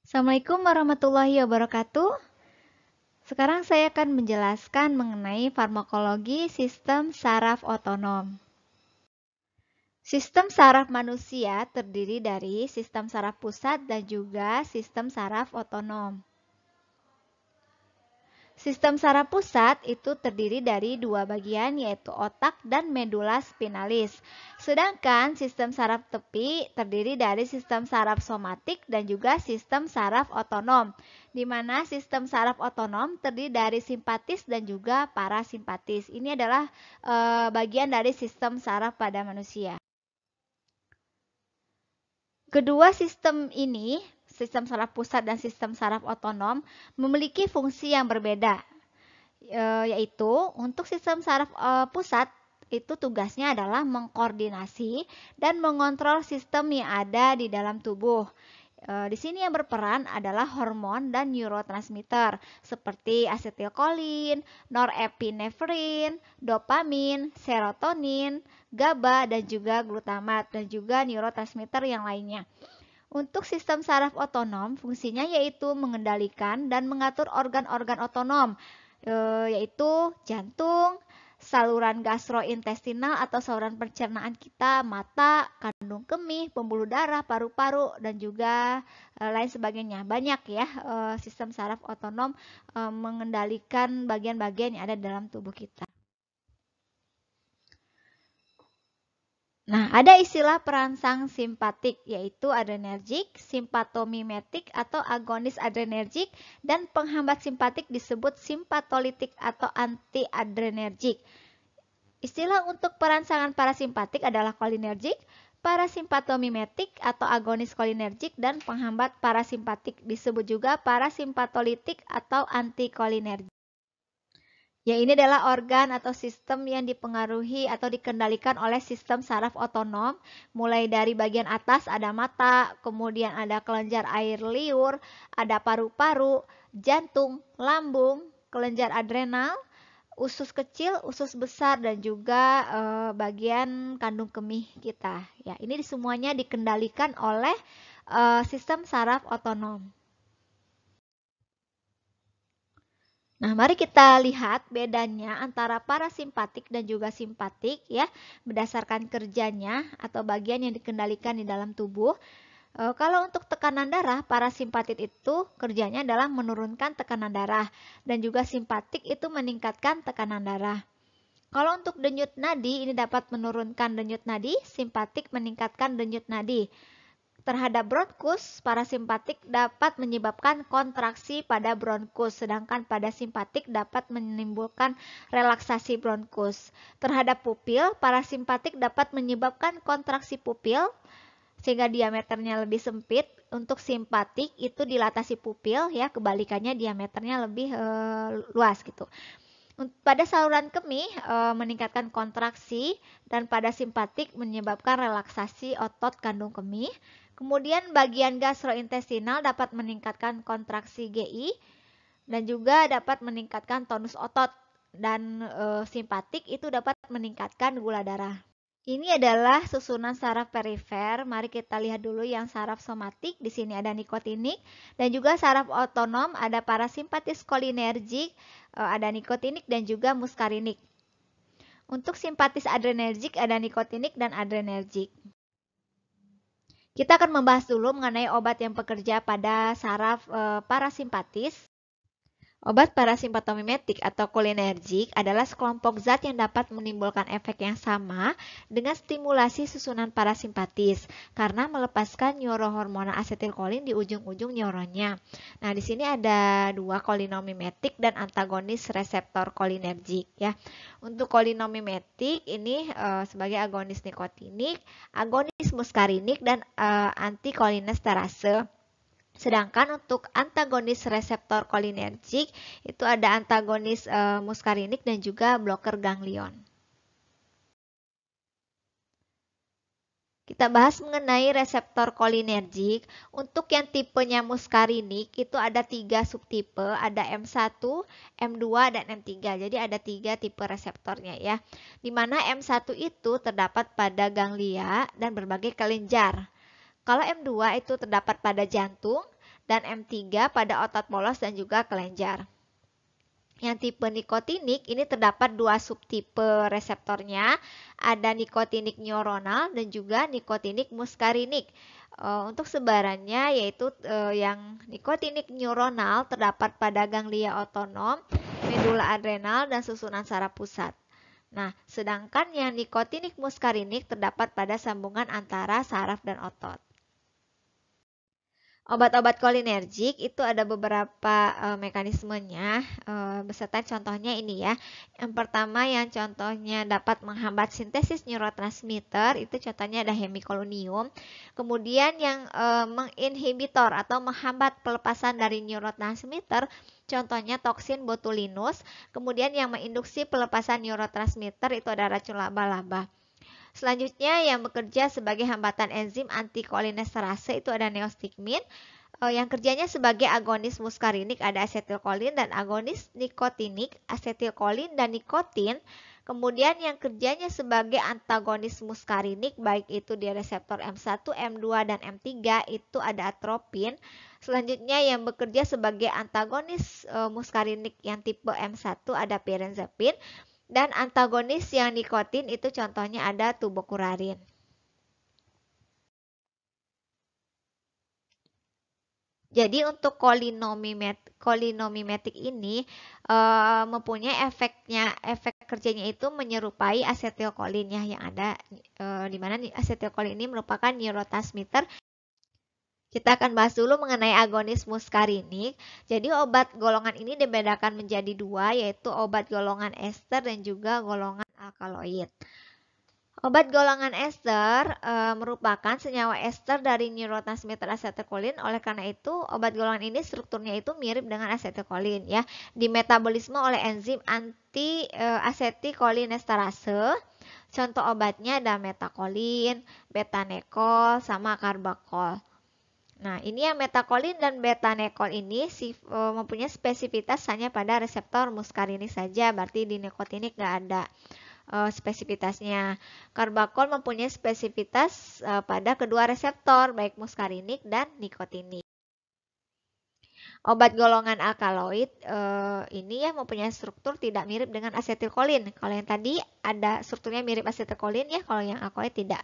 Assalamualaikum warahmatullahi wabarakatuh. Sekarang saya akan menjelaskan mengenai farmakologi sistem saraf otonom. Sistem saraf manusia terdiri dari sistem saraf pusat dan juga sistem saraf otonom. Sistem saraf pusat itu terdiri dari dua bagian yaitu otak dan medula spinalis. Sedangkan sistem saraf tepi terdiri dari sistem saraf somatik dan juga sistem saraf otonom. Di mana sistem saraf otonom terdiri dari simpatis dan juga parasimpatis. Ini adalah bagian dari sistem saraf pada manusia. Kedua sistem ini, sistem saraf pusat dan sistem saraf otonom, memiliki fungsi yang berbeda. Yaitu untuk sistem saraf pusat itu tugasnya adalah mengkoordinasi dan mengontrol sistem yang ada di dalam tubuh. Di sini yang berperan adalah hormon dan neurotransmitter seperti asetilkolin, norepinefrin, dopamin, serotonin, GABA dan juga glutamat dan juga neurotransmitter yang lainnya. Untuk sistem saraf otonom, fungsinya yaitu mengendalikan dan mengatur organ-organ otonom, yaitu jantung, saluran gastrointestinal atau saluran pencernaan kita, mata, kandung kemih, pembuluh darah, paru-paru, dan juga lain sebagainya. Banyak ya sistem saraf otonom mengendalikan bagian-bagian yang ada dalam tubuh kita. Nah, ada istilah perangsang simpatik, yaitu adrenergik, simpatomimetik atau agonis adrenergik, dan penghambat simpatik disebut simpatolitik atau anti-adrenergik. Istilah untuk perangsangan parasimpatik adalah kolinergik, parasimpatomimetik atau agonis kolinergik, dan penghambat parasimpatik disebut juga parasimpatolitik atau antikolinergik. Ya, ini adalah organ atau sistem yang dipengaruhi atau dikendalikan oleh sistem saraf otonom, mulai dari bagian atas ada mata, kemudian ada kelenjar air liur, ada paru-paru, jantung, lambung, kelenjar adrenal, usus kecil, usus besar, dan juga bagian kandung kemih kita. Ya, ini semuanya dikendalikan oleh sistem saraf otonom. Nah, mari kita lihat bedanya antara parasimpatik dan juga simpatik ya, berdasarkan kerjanya atau bagian yang dikendalikan di dalam tubuh. Kalau untuk tekanan darah, parasimpatik itu kerjanya adalah menurunkan tekanan darah dan juga simpatik itu meningkatkan tekanan darah. Kalau untuk denyut nadi, ini dapat menurunkan denyut nadi, simpatik meningkatkan denyut nadi. Terhadap bronkus, parasimpatik dapat menyebabkan kontraksi pada bronkus, sedangkan pada simpatik dapat menimbulkan relaksasi bronkus. Terhadap pupil, parasimpatik dapat menyebabkan kontraksi pupil, sehingga diameternya lebih sempit. Untuk simpatik itu dilatasi pupil, ya kebalikannya diameternya lebih luas gitu. Pada saluran kemih meningkatkan kontraksi dan pada simpatik menyebabkan relaksasi otot kandung kemih. Kemudian bagian gastrointestinal dapat meningkatkan kontraksi GI dan juga dapat meningkatkan tonus otot dan simpatik itu dapat meningkatkan gula darah. Ini adalah susunan saraf perifer. Mari kita lihat dulu yang saraf somatik. Di sini ada nikotinik dan juga saraf otonom ada parasimpatis kolinergik, ada nikotinik dan juga muskarinik. Untuk simpatis adrenergik ada nikotinik dan adrenergik. Kita akan membahas dulu mengenai obat yang bekerja pada saraf parasimpatis. Obat parasimpatomimetik atau kolinergik adalah sekelompok zat yang dapat menimbulkan efek yang sama dengan stimulasi susunan parasimpatis karena melepaskan neurohormon asetilkolin di ujung-ujung neuronnya. Nah, di sini ada dua, kolinomimetik dan antagonis reseptor kolinergik ya. Untuk kolinomimetik ini sebagai agonis nikotinik, agonis muskarinik dan antikolinesterase. Sedangkan untuk antagonis reseptor kolinergik itu ada antagonis muskarinik dan juga bloker ganglion. Kita bahas mengenai reseptor kolinergik. Untuk yang tipenya muskarinik itu ada 3 subtipe, ada M1, M2, dan M3. Jadi ada 3 tipe reseptornya ya. Di mana M1 itu terdapat pada ganglia dan berbagai kelenjar. Kalau M2 itu terdapat pada jantung dan M3 pada otot polos dan juga kelenjar. Yang tipe nikotinik ini terdapat dua subtipe reseptornya, ada nikotinik neuronal dan juga nikotinik muskarinik. Untuk sebarannya yaitu yang nikotinik neuronal terdapat pada ganglia otonom, medula adrenal dan susunan saraf pusat. Nah, sedangkan yang nikotinik muskarinik terdapat pada sambungan antara saraf dan otot. Obat-obat kolinergik itu ada beberapa mekanismenya, beserta contohnya ini ya. Yang pertama yang contohnya dapat menghambat sintesis neurotransmitter, itu contohnya ada hemikolonium. Kemudian yang menginhibitor atau menghambat pelepasan dari neurotransmitter, contohnya toksin botulinus. Kemudian yang menginduksi pelepasan neurotransmitter itu ada racun laba-laba. Selanjutnya yang bekerja sebagai hambatan enzim antikolinesterase itu ada neostigmin. Yang kerjanya sebagai agonis muskarinik ada asetilkolin dan agonis nikotinik, asetilkolin dan nikotin. Kemudian yang kerjanya sebagai antagonis muskarinik baik itu di reseptor M1, M2 dan M3 itu ada atropin. Selanjutnya yang bekerja sebagai antagonis muskarinik yang tipe M1 ada pirenzepin. Dan antagonis yang nikotin itu contohnya ada tubokurarin. Jadi untuk kolinomimetik ini mempunyai efek kerjanya itu menyerupai asetilkolin ya, yang ada di mana asetilkolin ini merupakan neurotransmitter. Kita akan bahas dulu mengenai agonis muskarinik. Jadi obat golongan ini dibedakan menjadi dua, yaitu obat golongan ester dan juga golongan alkaloid. Obat golongan ester merupakan senyawa ester dari neurotransmitter asetilkolin. Oleh karena itu, obat golongan ini strukturnya itu mirip dengan asetilkolin ya. Dimetabolisme oleh enzim anti asetikolinesterase. Contoh obatnya ada metakolin, betanekol, sama karbakol. Nah, ini yang metakolin dan betanekol ini mempunyai spesifitas hanya pada reseptor muskarinik saja, berarti di nikotinik nggak ada spesifitasnya. Karbakol mempunyai spesifitas pada kedua reseptor, baik muskarinik dan nikotinik. Obat golongan alkaloid ini ya mempunyai struktur tidak mirip dengan asetilkolin. Kalau yang tadi ada strukturnya mirip asetilkolin ya, kalau yang alkaloid tidak.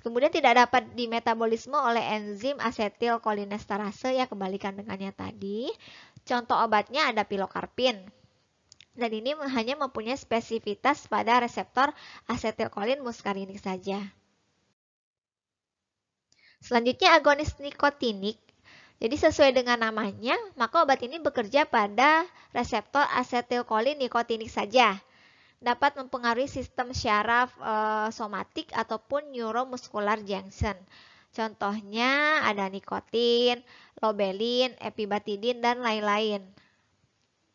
Kemudian tidak dapat dimetabolisme oleh enzim asetilkolinesterase ya, kebalikan dengan yang tadi. Contoh obatnya ada pilokarpin. Dan ini hanya mempunyai spesifitas pada reseptor asetilkolin muskarinik saja. Selanjutnya agonis nikotinik. Jadi sesuai dengan namanya, maka obat ini bekerja pada reseptor asetilkolin nikotinik saja. Dapat mempengaruhi sistem syaraf somatik ataupun neuromuskular junction. Contohnya ada nikotin, lobelin, epibatidin, dan lain-lain.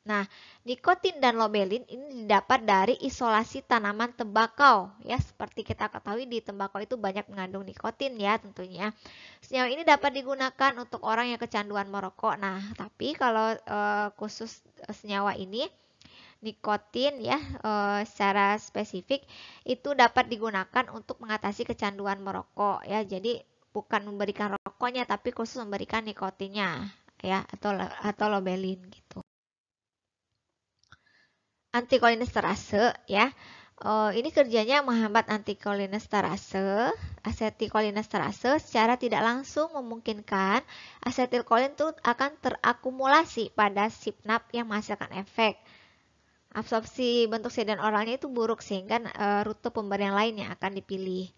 Nah, nikotin dan lobelin ini didapat dari isolasi tanaman tembakau. Ya, seperti kita ketahui di tembakau itu banyak mengandung nikotin ya tentunya. Senyawa ini dapat digunakan untuk orang yang kecanduan merokok. Nah, tapi kalau khusus senyawa ini, nikotin ya secara spesifik itu dapat digunakan untuk mengatasi kecanduan merokok ya. Jadi bukan memberikan rokoknya tapi khusus memberikan nikotinnya ya, atau lobelin gitu. Antikolinesterase ya. Ini kerjanya menghambat antikolinesterase, asetikolinesterase secara tidak langsung memungkinkan asetilkolin itu akan terakumulasi pada sipnap yang menghasilkan efek. Absorpsi bentuk sedan oralnya itu buruk sehingga rute pemberian lain yang akan dipilih.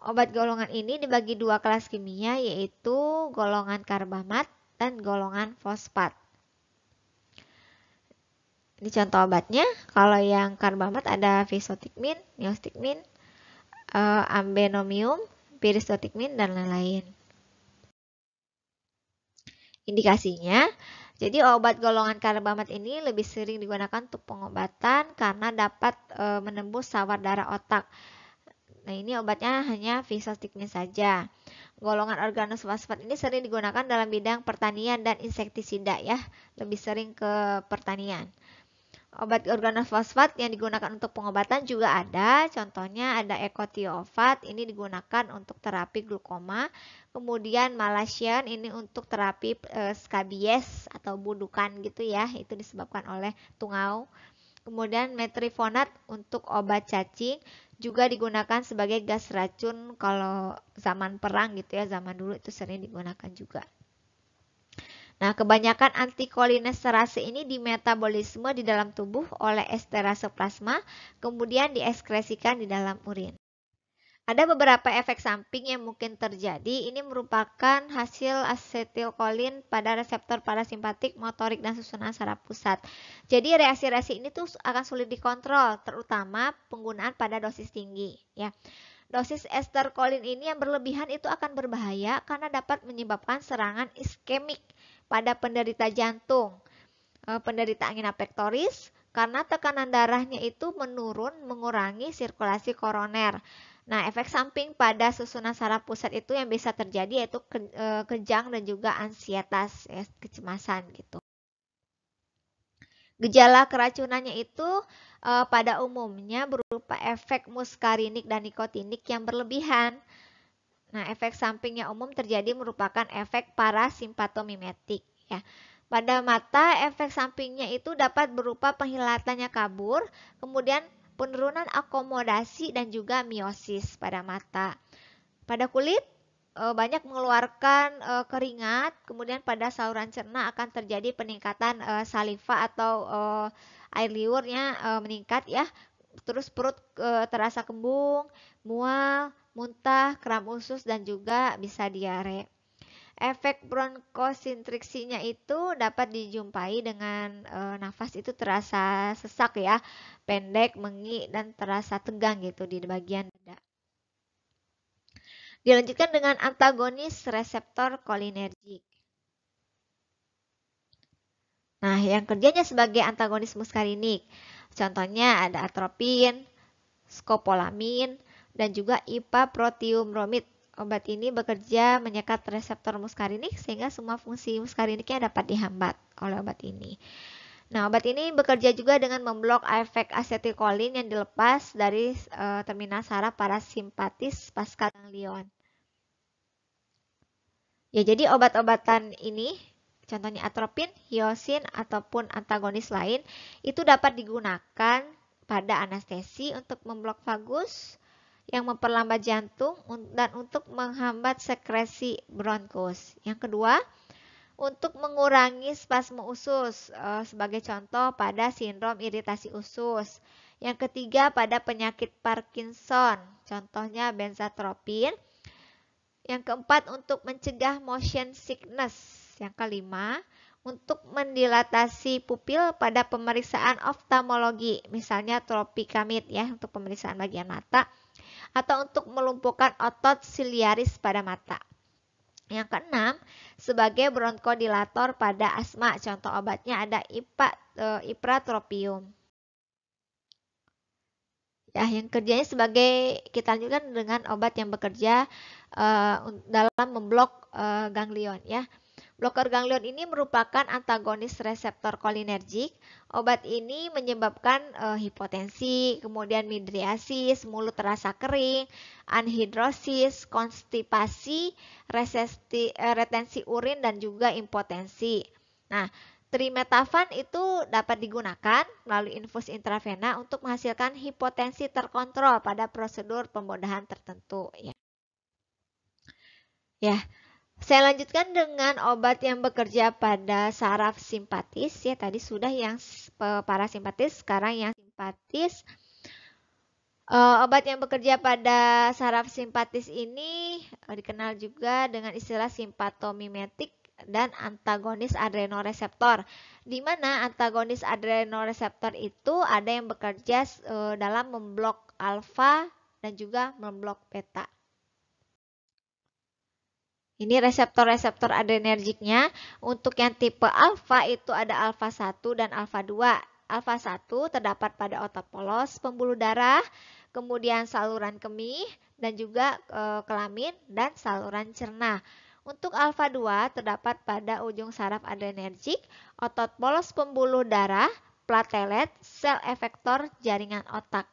Obat golongan ini dibagi dua kelas kimia yaitu golongan karbamat dan golongan fosfat. Ini contoh obatnya. Kalau yang karbamat ada visotikmin, neostigmin, ambenomium, piristotikmin dan lain-lain. Indikasinya, jadi obat golongan karbamat ini lebih sering digunakan untuk pengobatan karena dapat menembus sawar darah otak. Nah, ini obatnya hanya visotikmin saja. Golongan organofosfat ini sering digunakan dalam bidang pertanian dan insektisida ya, lebih sering ke pertanian. Obat organofosfat yang digunakan untuk pengobatan juga ada, contohnya ada ekotiofat, ini digunakan untuk terapi glukoma. Kemudian Malaysian ini untuk terapi skabies atau budukan gitu ya, itu disebabkan oleh tungau. Kemudian metrifonat untuk obat cacing juga digunakan sebagai gas racun kalau zaman perang gitu ya, zaman dulu itu sering digunakan juga. Nah, kebanyakan antikolinesterase ini dimetabolisme di dalam tubuh oleh esterase plasma, kemudian diekskresikan di dalam urin. Ada beberapa efek samping yang mungkin terjadi. Ini merupakan hasil asetilkolin pada reseptor parasimpatik, motorik, dan susunan saraf pusat. Jadi reaksi-reaksi ini tuh akan sulit dikontrol, terutama penggunaan pada dosis tinggi. Ya, dosis esterkolin ini yang berlebihan itu akan berbahaya karena dapat menyebabkan serangan iskemik pada penderita jantung, penderita angina pektoris, karena tekanan darahnya itu menurun, mengurangi sirkulasi koroner. Nah, efek samping pada susunan saraf pusat itu yang bisa terjadi yaitu kejang dan juga ansietas, ya, kecemasan gitu. Gejala keracunannya itu pada umumnya berupa efek muskarinik dan nikotinik yang berlebihan. Nah, efek samping yang umum terjadi merupakan efek parasimpatomimetik, ya. Pada mata, efek sampingnya itu dapat berupa penghilatannya kabur, kemudian penurunan akomodasi dan juga miosis pada mata. Pada kulit banyak mengeluarkan keringat, kemudian pada saluran cerna akan terjadi peningkatan saliva atau air liurnya meningkat ya. Terus perut terasa kembung, mual, muntah, kram usus dan juga bisa diare. Efek bronkosintriksinya itu dapat dijumpai dengan nafas itu terasa sesak ya, pendek, mengik, dan terasa tegang gitu di bagian dada. Dilanjutkan dengan antagonis reseptor kolinergik. Nah, yang kerjanya sebagai antagonis muskarinik. Contohnya ada atropin, skopolamin, dan juga ipaproteum bromid. Obat ini bekerja menyekat reseptor muskarinik sehingga semua fungsi muskariniknya dapat dihambat oleh obat ini. Nah, obat ini bekerja juga dengan memblok efek asetilkolin yang dilepas dari terminal saraf parasimpatis pasca ganglion. Ya, jadi obat-obatan ini, contohnya atropin, hyosin, ataupun antagonis lain, itu dapat digunakan pada anestesi untuk memblok vagus, yang memperlambat jantung dan untuk menghambat sekresi bronkus. Yang kedua, untuk mengurangi spasme usus, sebagai contoh pada sindrom iritasi usus. Yang ketiga, pada penyakit Parkinson, contohnya benzatropin. Yang keempat, untuk mencegah motion sickness. Yang kelima, untuk mendilatasi pupil pada pemeriksaan oftalmologi, misalnya tropikamid ya, untuk pemeriksaan bagian mata, atau untuk melumpuhkan otot siliaris pada mata. Yang keenam, sebagai bronkodilator pada asma, contoh obatnya ada ipratropium. Ya, yang kerjanya sebagai, kita lanjutkan dengan obat yang bekerja dalam memblok ganglion ya. Bloker ganglion ini merupakan antagonis reseptor kolinergik. Obat ini menyebabkan hipotensi, kemudian midriasis, mulut terasa kering, anhidrosis, konstipasi, retensi urin, dan juga impotensi. Nah, trimetafan itu dapat digunakan melalui infus intravena untuk menghasilkan hipotensi terkontrol pada prosedur pembedahan tertentu. Ya, saya lanjutkan dengan obat yang bekerja pada saraf simpatis ya. Tadi sudah yang parasimpatis, sekarang yang simpatis. Obat yang bekerja pada saraf simpatis ini dikenal juga dengan istilah simpatomimetik dan antagonis adrenoreseptor. Di mana antagonis adrenoreseptor itu ada yang bekerja dalam memblok alfa dan juga memblok beta. Ini reseptor-reseptor adrenergiknya. Untuk yang tipe alfa itu ada alfa 1 dan alfa 2. Alfa 1 terdapat pada otot polos, pembuluh darah, kemudian saluran kemih, dan juga kelamin dan saluran cerna. Untuk alfa 2 terdapat pada ujung saraf adrenergik, otot polos pembuluh darah, platelet, sel efektor jaringan otak.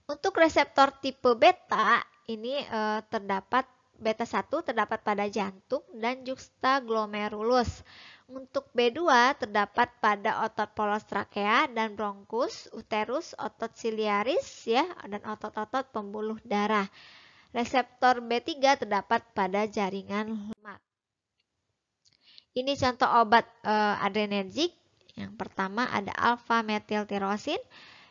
Untuk reseptor tipe beta ini terdapat beta 1 terdapat pada jantung dan juxtaglomerulus. Untuk B2 terdapat pada otot polos trakea dan bronkus, uterus, otot ciliaris ya, dan otot-otot pembuluh darah. Reseptor B3 terdapat pada jaringan lemak. Ini contoh obat adrenergik. Yang pertama ada alfa metiltirosin.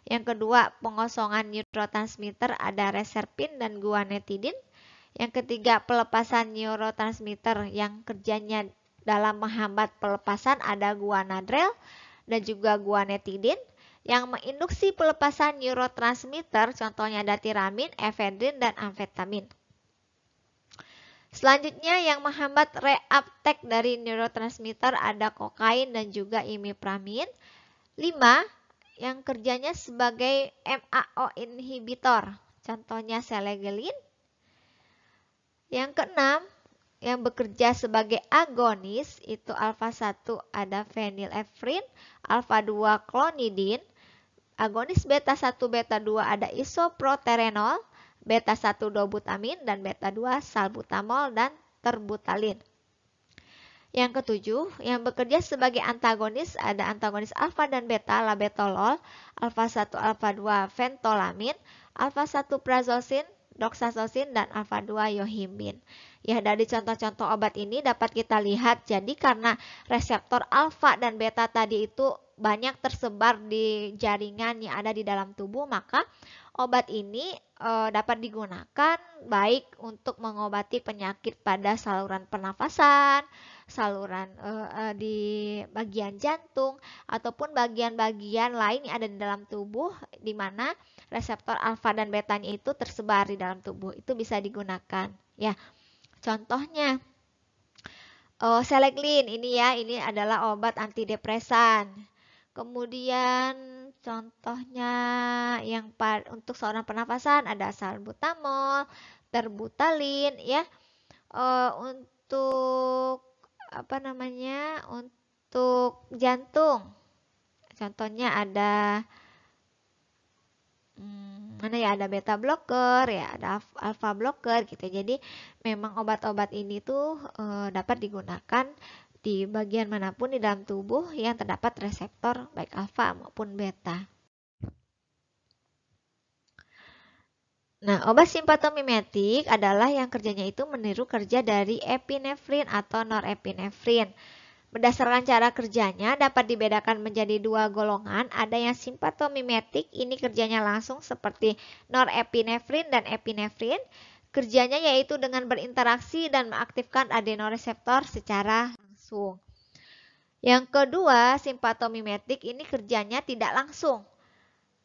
Yang kedua pengosongan neurotransmitter ada reserpin dan guanetidin. Yang ketiga pelepasan neurotransmitter yang kerjanya dalam menghambat pelepasan ada guanadrel dan juga guanetidin. Yang menginduksi pelepasan neurotransmitter contohnya ada tiramin, efedrin, dan amfetamin. Selanjutnya yang menghambat reuptake dari neurotransmitter ada kokain dan juga imipramin. 5. Yang kerjanya sebagai MAO inhibitor, contohnya selegelin. Yang keenam, yang bekerja sebagai agonis itu alfa 1 ada fenilefrin, alfa 2 klonidin. Agonis beta 1 beta 2 ada isoproterenol, beta 1 dobutamin, dan beta 2 salbutamol dan terbutalin. Yang ketujuh, yang bekerja sebagai antagonis ada antagonis alfa dan beta labetalol, alfa 1 alfa 2 fentolamin, alfa 1 prazosin, doxazosin, dan alfa 2 yohimbin. Ya, dari contoh-contoh obat ini dapat kita lihat jadi karena reseptor alfa dan beta tadi itu banyak tersebar di jaringan yang ada di dalam tubuh, maka obat ini dapat digunakan baik untuk mengobati penyakit pada saluran pernafasan, saluran di bagian jantung, ataupun bagian-bagian lain yang ada di dalam tubuh di mana reseptor alfa dan betanya itu tersebar di dalam tubuh. Itu bisa digunakan. Ya, contohnya seleglin ini ya, ini adalah obat antidepresan. Kemudian contohnya yang untuk saluran pernafasan ada salbutamol, terbutalin ya. Untuk untuk jantung contohnya ada ada beta blocker ya, ada alpha blocker gitu. Jadi memang obat-obat ini tuh dapat digunakan di bagian manapun di dalam tubuh yang terdapat reseptor baik alfa maupun beta. Nah, obat simpatomimetik adalah yang kerjanya itu meniru kerja dari epinefrin atau norepinefrin. Berdasarkan cara kerjanya dapat dibedakan menjadi dua golongan. Ada yang simpatomimetik, ini kerjanya langsung seperti norepinefrin dan epinefrin. Kerjanya yaitu dengan berinteraksi dan mengaktifkan adenoreseptor secara langsung. Yang kedua, simpatomimetik ini kerjanya tidak langsung.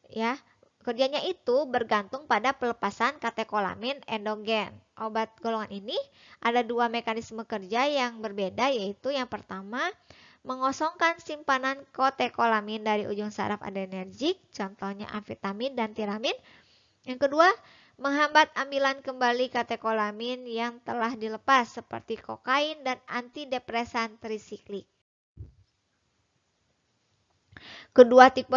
Ya, kerjanya itu bergantung pada pelepasan katekolamin endogen. Obat golongan ini ada dua mekanisme kerja yang berbeda, yaitu yang pertama mengosongkan simpanan katekolamin dari ujung saraf adrenergik, contohnya amfetamin dan tiramin. Yang kedua, menghambat ambilan kembali katekolamin yang telah dilepas seperti kokain dan antidepresan trisiklik. Kedua tipe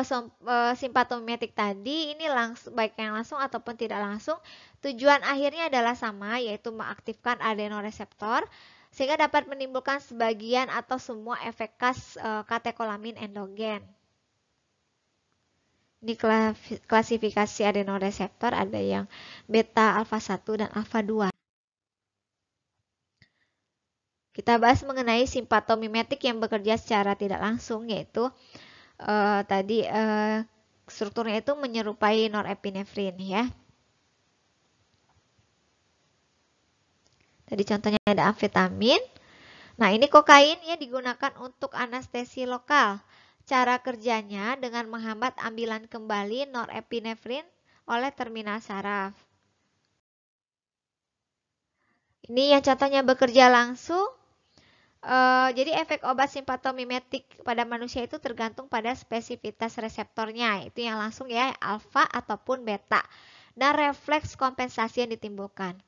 simpatomimetik tadi ini baik yang langsung ataupun tidak langsung, tujuan akhirnya adalah sama, yaitu mengaktifkan adenoreseptor sehingga dapat menimbulkan sebagian atau semua efek khas katekolamin endogen. Ini klasifikasi adenoreseptor ada yang beta alfa 1 dan alfa 2. Kita bahas mengenai simpatomimetik yang bekerja secara tidak langsung, yaitu strukturnya itu menyerupai norepinefrin ya. Tadi contohnya ada amfetamin. Nah, ini kokain ya, digunakan untuk anestesi lokal. Cara kerjanya dengan menghambat ambilan kembali norepinefrin oleh terminal saraf. Ini yang contohnya bekerja langsung. Jadi efek obat simpatomimetik pada manusia itu tergantung pada spesifitas reseptornya. Itu yang langsung ya, alfa ataupun beta. Dan refleks kompensasi yang ditimbulkan.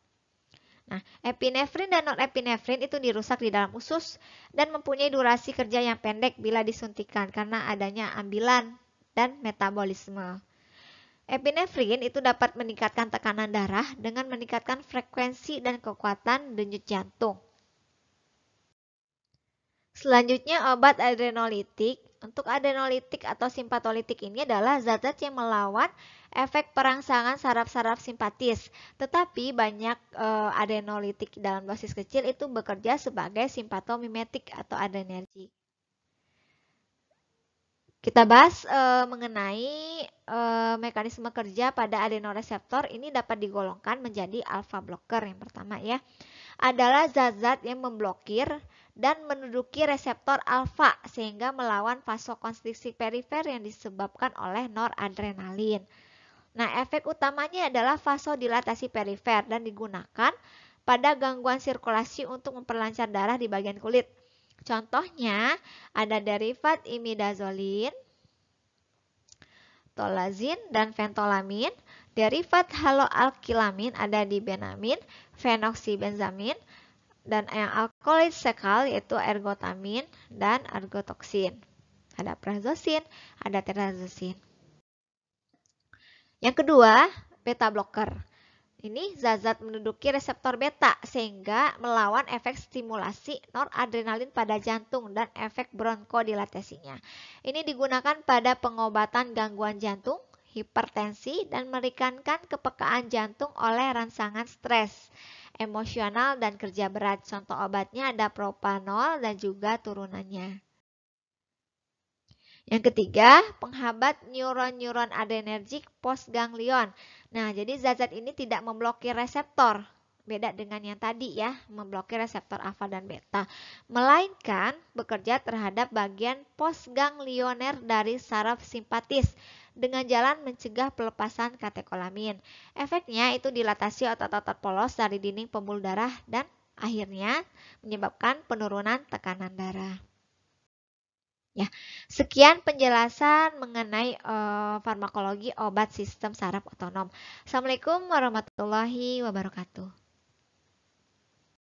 Nah, epinefrin dan norepinefrin itu dirusak di dalam usus dan mempunyai durasi kerja yang pendek bila disuntikan karena adanya ambilan dan metabolisme. Epinefrin itu dapat meningkatkan tekanan darah dengan meningkatkan frekuensi dan kekuatan denyut jantung. Selanjutnya obat adrenolitik. Untuk adrenolitik atau simpatolitik ini adalah zat-zat yang melawan efek perangsangan saraf-saraf simpatis. Tetapi banyak adrenolitik dalam dosis kecil itu bekerja sebagai simpatomimetik atau adrenergik. Kita bahas mengenai mekanisme kerja pada adenoreseptor. Ini dapat digolongkan menjadi alpha blocker yang pertama ya. Adalah zat-zat yang memblokir dan menduduki reseptor alfa sehingga melawan vasokonstriksi perifer yang disebabkan oleh noradrenalin. Nah, efek utamanya adalah vasodilatasi perifer dan digunakan pada gangguan sirkulasi untuk memperlancar darah di bagian kulit. Contohnya ada derivat imidazolin, tolazin, dan ventolamin. Derivat haloalkilamin ada di benamin, fenoksibenzamin, dan yang alkaloid sekal yaitu ergotamin dan ergotoksin. Ada prazosin, ada terazosin. Yang kedua, beta blocker. Ini zat-zat menduduki reseptor beta sehingga melawan efek stimulasi noradrenalin pada jantung dan efek bronkodilatasinya. Ini digunakan pada pengobatan gangguan jantung, hipertensi, dan meringankan kepekaan jantung oleh rangsangan stres, emosional, dan kerja berat. Contoh obatnya ada propanol dan juga turunannya. Yang ketiga, penghambat neuron-neuron adrenergik postganglion. Nah, jadi zat-zat ini tidak memblokir reseptor. Beda dengan yang tadi ya, memblokir reseptor alfa dan beta. Melainkan bekerja terhadap bagian postganglioner dari saraf simpatis dengan jalan mencegah pelepasan katekolamin. Efeknya itu dilatasi otot-otot polos dari dinding pembuluh darah dan akhirnya menyebabkan penurunan tekanan darah. Ya, sekian penjelasan mengenai farmakologi obat sistem saraf otonom. Assalamualaikum warahmatullahi wabarakatuh.